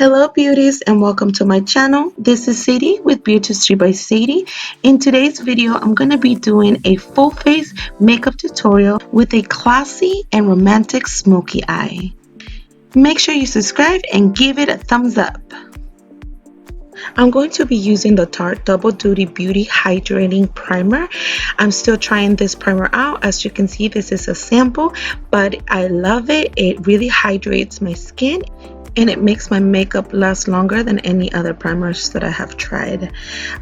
Hello beauties and welcome to my channel. This is Sadie with Beautistry by Sadie. In today's video, I'm going to be doing a full face makeup tutorial with a classy and romantic smoky eye. Make sure you subscribe and give it a thumbs up. I'm going to be using the Tarte Double Duty Beauty Hydrating Primer. I'm still trying this primer out. As you can see, this is a sample, but I love it. It really hydrates my skin and it makes my makeup last longer than any other primers that I have tried.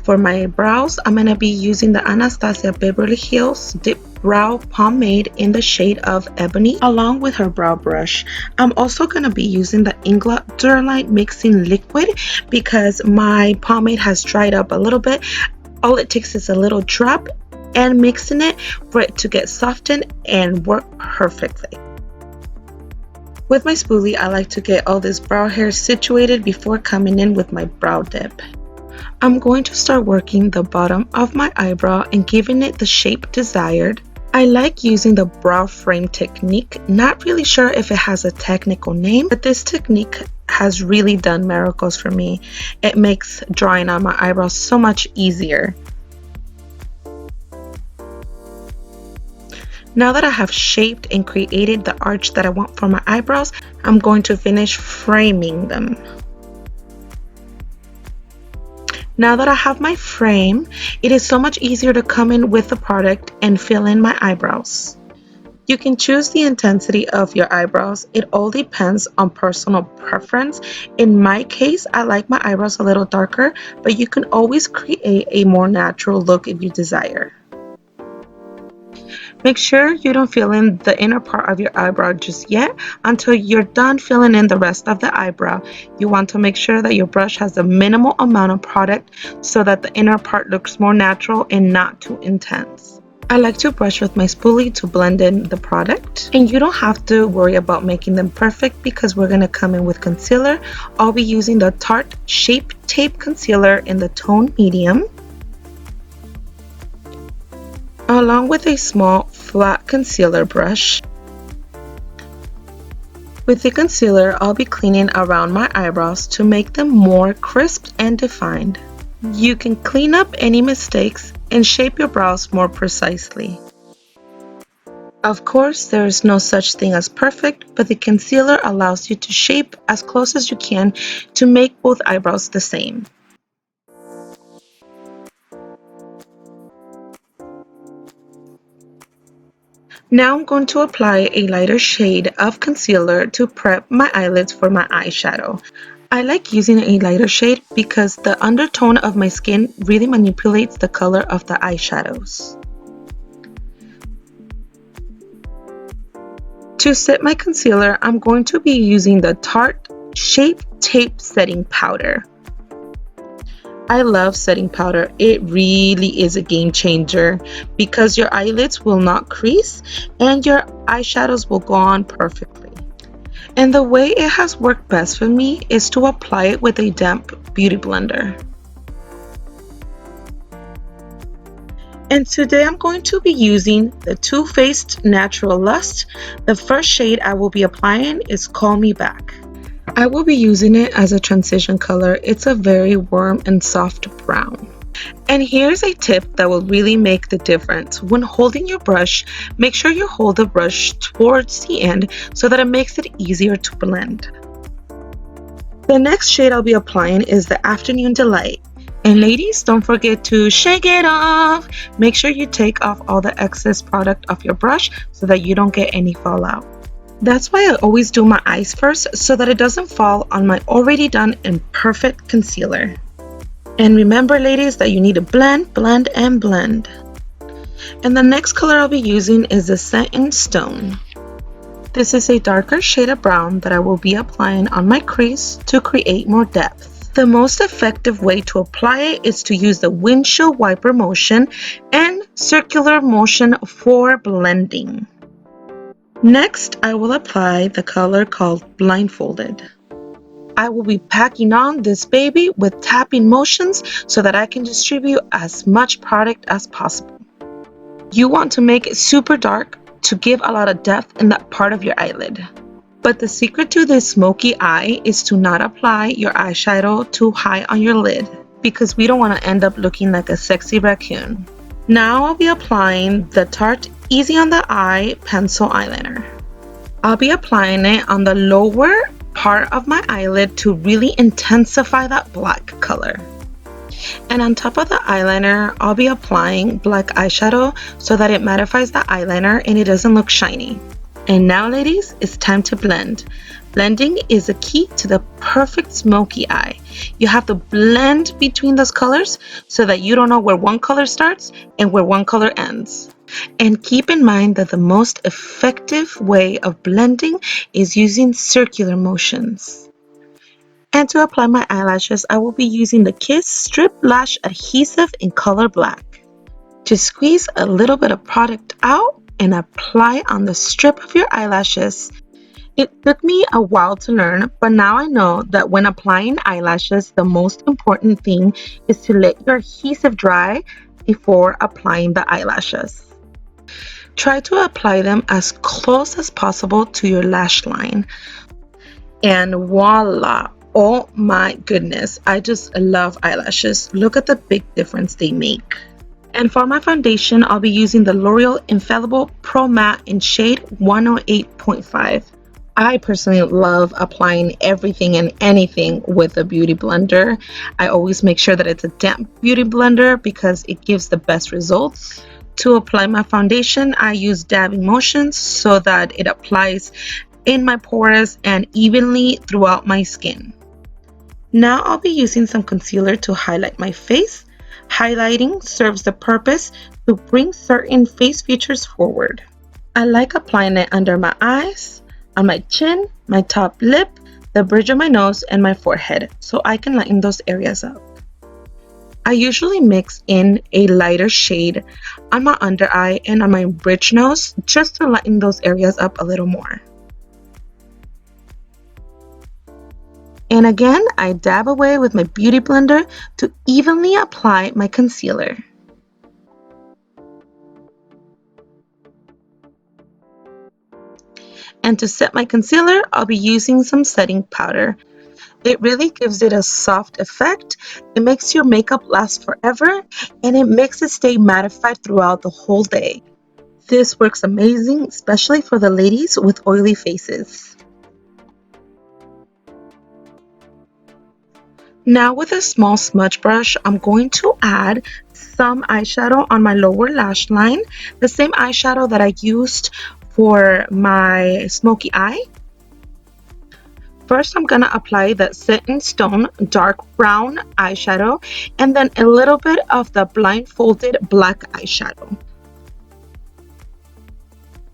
For my brows, I'm going to be using the Anastacia Beverly Hills Dip Brow Pomade in the shade of Ebony along with her brow brush. I'm also going to be using the Inglot Duralight Mixing Liquid because my pomade has dried up a little bit. All it takes is a little drop and mixing it for it to get softened and work perfectly. With my spoolie, I like to get all this brow hair situated before coming in with my brow dip. I'm going to start working the bottom of my eyebrow and giving it the shape desired. I like using the brow frame technique. Not really sure if it has a technical name, but this technique has really done miracles for me. It makes drawing on my eyebrows so much easier. Now that I have shaped and created the arch that I want for my eyebrows, I'm going to finish framing them. Now that I have my frame, it is so much easier to come in with the product and fill in my eyebrows. You can choose the intensity of your eyebrows. It all depends on personal preference. In my case, I like my eyebrows a little darker, but you can always create a more natural look if you desire. Make sure you don't fill in the inner part of your eyebrow just yet until you're done filling in the rest of the eyebrow. You want to make sure that your brush has a minimal amount of product so that the inner part looks more natural and not too intense. I like to brush with my spoolie to blend in the product, and you don't have to worry about making them perfect because we're going to come in with concealer. I'll be using the Tarte Shape Tape Concealer in the tone medium, along with a small flat concealer brush. With the concealer, I'll be cleaning around my eyebrows to make them more crisp and defined. You can clean up any mistakes and shape your brows more precisely. Of course, there is no such thing as perfect, but the concealer allows you to shape as close as you can to make both eyebrows the same. Now I'm going to apply a lighter shade of concealer to prep my eyelids for my eyeshadow. I like using a lighter shade because the undertone of my skin really manipulates the color of the eyeshadows. To set my concealer, I'm going to be using the Tarte Shape Tape Setting Powder. I love setting powder. It really is a game changer because your eyelids will not crease and your eyeshadows will go on perfectly. And the way it has worked best for me is to apply it with a damp beauty blender. And today I'm going to be using the Too Faced Natural Lust. The first shade I will be applying is Call Me Back. I will be using it as a transition color. It's a very warm and soft brown. And here's a tip that will really make the difference. When holding your brush, make sure you hold the brush towards the end so that it makes it easier to blend. The next shade I'll be applying is the Afternoon Delight. And ladies, don't forget to shake it off. Make sure you take off all the excess product off your brush so that you don't get any fallout. That's why I always do my eyes first so that it doesn't fall on my already done and perfect concealer. And remember ladies that you need to blend, blend, and blend. And the next color I'll be using is the Set in Stone. This is a darker shade of brown that I will be applying on my crease to create more depth. The most effective way to apply it is to use the windshield wiper motion and circular motion for blending. Next, I will apply the color called Blindfolded. I will be packing on this baby with tapping motions so that I can distribute as much product as possible. You want to make it super dark to give a lot of depth in that part of your eyelid. But the secret to this smoky eye is to not apply your eyeshadow too high on your lid, because we don't want to end up looking like a sexy raccoon. Now I'll be applying the Tarte Easy on the Eye pencil eyeliner. I'll be applying it on the lower part of my eyelid to really intensify that black color. And on top of the eyeliner, I'll be applying black eyeshadow so that it mattifies the eyeliner and it doesn't look shiny. And now, ladies, it's time to blend. Blending is the key to the perfect smoky eye. You have to blend between those colors so that you don't know where one color starts and where one color ends. And keep in mind that the most effective way of blending is using circular motions. And to apply my eyelashes, I will be using the Kiss Strip Lash Adhesive in color black. Just squeeze a little bit of product out and apply on the strip of your eyelashes. It took me a while to learn, but now I know that when applying eyelashes, the most important thing is to let your adhesive dry before applying the eyelashes. Try to apply them as close as possible to your lash line. And voila! Oh my goodness, I just love eyelashes. Look at the big difference they make. And for my foundation, I'll be using the Loreal Infallible Pro Matte in shade 108.5. I personally love applying everything and anything with a beauty blender. I always make sure that it's a damp beauty blender because it gives the best results. To apply my foundation, I use dabbing motions so that it applies in my pores and evenly throughout my skin. Now I'll be using some concealer to highlight my face. Highlighting serves the purpose to bring certain face features forward. I like applying it under my eyes, on my chin, my top lip, the bridge of my nose, and my forehead, so I can lighten those areas up. I usually mix in a lighter shade on my under eye and on my bridge nose just to lighten those areas up a little more. And again, I dab away with my beauty blender to evenly apply my concealer. And to set my concealer, I'll be using some setting powder. It really gives it a soft effect. It makes your makeup last forever, and it makes it stay mattified throughout the whole day. This works amazing, especially for the ladies with oily faces. Now with a small smudge brush, I'm going to add some eyeshadow on my lower lash line, the same eyeshadow that I used for my smoky eye. First, I'm going to apply the Set in Stone dark brown eyeshadow and then a little bit of the blindfolded black eyeshadow.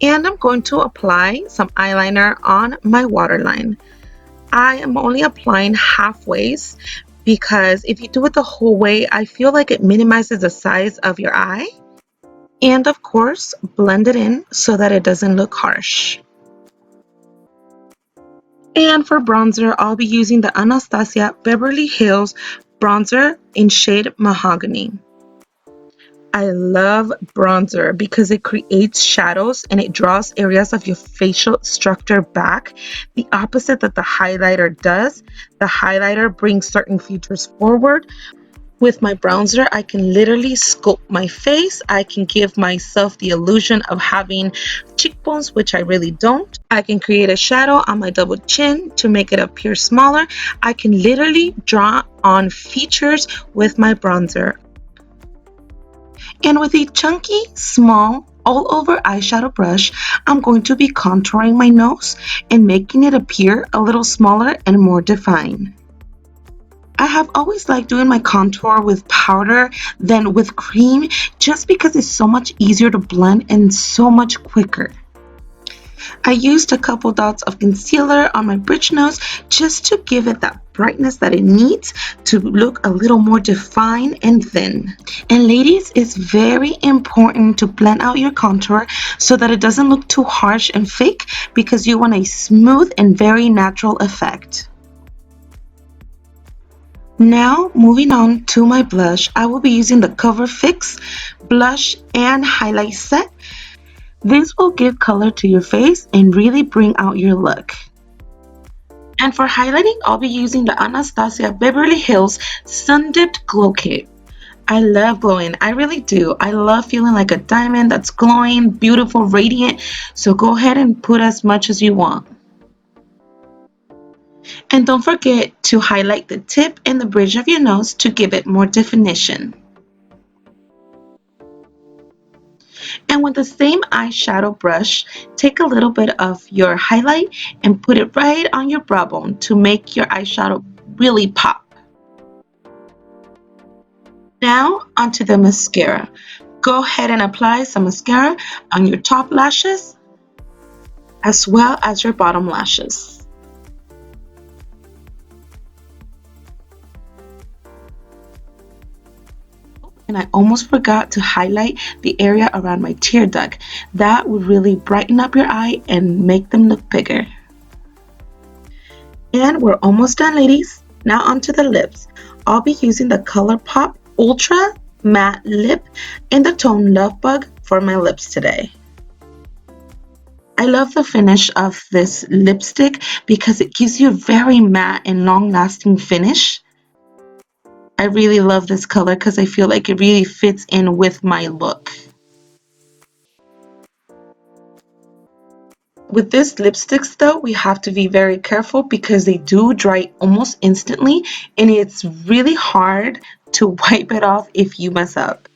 And I'm going to apply some eyeliner on my waterline. I am only applying halfways because if you do it the whole way, I feel like it minimizes the size of your eye. And of course, blend it in so that it doesn't look harsh. And for bronzer, I'll be using the Anastacia Beverly Hills bronzer in shade Mahogany. I love bronzer because it creates shadows and it draws areas of your facial structure back, the opposite that the highlighter does. The highlighter brings certain features forward. With my bronzer, I can literally sculpt my face. I can give myself the illusion of having cheekbones, which I really don't. I can create a shadow on my double chin to make it appear smaller. I can literally draw on features with my bronzer. And with a chunky, small, all over eyeshadow brush, I'm going to be contouring my nose and making it appear a little smaller and more defined. I have always liked doing my contour with powder than with cream just because it's so much easier to blend and so much quicker. I used a couple dots of concealer on my bridge nose just to give it that brightness that it needs to look a little more defined and thin. And ladies, it's very important to blend out your contour so that it doesn't look too harsh and fake because you want a smooth and very natural effect. Now, moving on to my blush, I will be using the Cover Fix blush and highlight set. This will give color to your face and really bring out your look. And for highlighting, I'll be using the Anastacia Beverly Hills Sun Dipped Glow Kit. I love glowing. I really do. I love feeling like a diamond that's glowing, beautiful, radiant. So go ahead and put as much as you want. And don't forget to highlight the tip and the bridge of your nose to give it more definition. And with the same eyeshadow brush, take a little bit of your highlight and put it right on your brow bone to make your eyeshadow really pop. Now onto the mascara. Go ahead and apply some mascara on your top lashes as well as your bottom lashes. And I almost forgot to highlight the area around my tear duct. That would really brighten up your eye and make them look bigger. And we're almost done, ladies. Now onto the lips. I'll be using the ColourPop Ultra Matte Lip in the tone Love Bug for my lips today. I love the finish of this lipstick because it gives you a very matte and long-lasting finish. I really love this color because I feel like it really fits in with my look. With these lipsticks though, we have to be very careful because they do dry almost instantly and it's really hard to wipe it off if you mess up.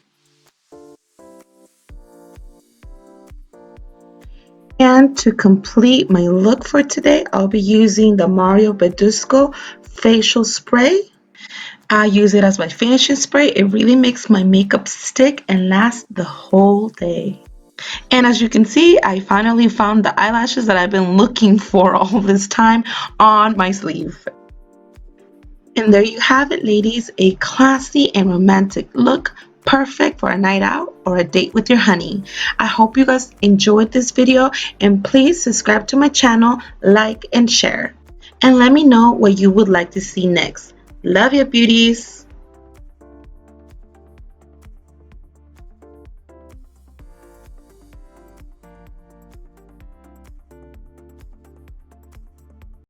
And to complete my look for today, I'll be using the Mario Badescu facial spray. I use it as my finishing spray. It really makes my makeup stick and last the whole day. And as you can see, I finally found the eyelashes that I've been looking for all this time on my sleeve. And there you have it, ladies, a classy and romantic look, perfect for a night out or a date with your honey. I hope you guys enjoyed this video, and please subscribe to my channel, like and share. And let me know what you would like to see next. Love you, beauties.